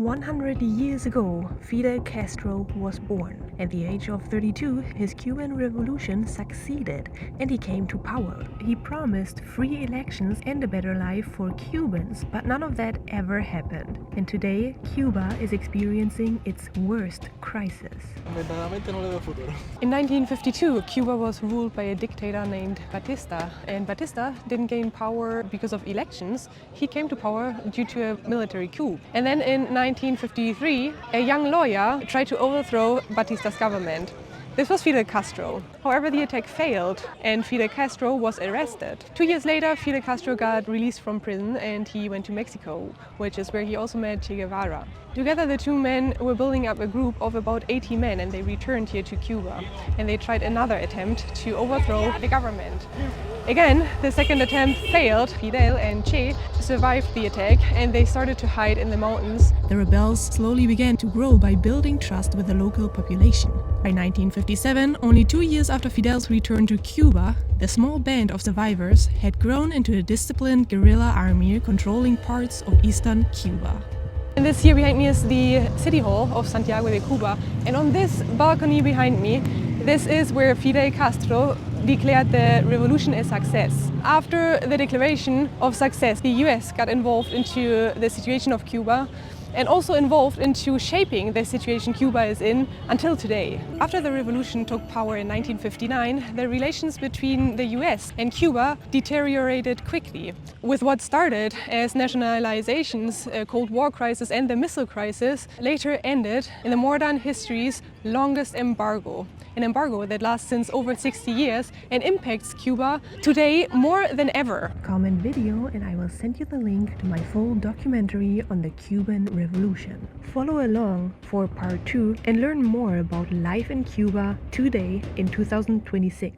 100 years ago, Fidel Castro was born. At the age of 32, his Cuban Revolution succeeded and he came to power. He promised free elections and a better life for Cubans, but none of that ever happened. And today, Cuba is experiencing its worst crisis. In 1952, Cuba was ruled by a dictator named Batista, and Batista didn't gain power because of elections. He came to power due to a military coup. And then in 1953, a young lawyer tried to overthrow Batista's government. This was Fidel Castro. However, the attack failed and Fidel Castro was arrested. 2 years later, Fidel Castro got released from prison and he went to Mexico, which is where he also met Che Guevara. Together, the two men were building up a group of about 80 men and they returned here to Cuba. And they tried another attempt to overthrow the government. Again, the second attempt failed. Fidel and Che survived the attack and they started to hide in the mountains. The rebels slowly began to grow by building trust with the local population. By 1957, only 2 years after Fidel's return to Cuba, the small band of survivors had grown into a disciplined guerrilla army controlling parts of eastern Cuba. And this here behind me is the city hall of Santiago de Cuba, and on this balcony behind me, this is where Fidel Castro declared the revolution a success. After the declaration of success, the US got involved into the situation of Cuba and also involved into shaping the situation Cuba is in until today. After the revolution took power in 1959, the relations between the US and Cuba deteriorated quickly. With what started as nationalizations, a Cold War crisis and the missile crisis later ended in the modern history's longest embargo. An embargo that lasts since over 60 years and impacts Cuba today more than ever. Comment video and I will send you the link to my full documentary on the Cuban Revolution. Follow along for part 2 and learn more about life in Cuba today in 2026.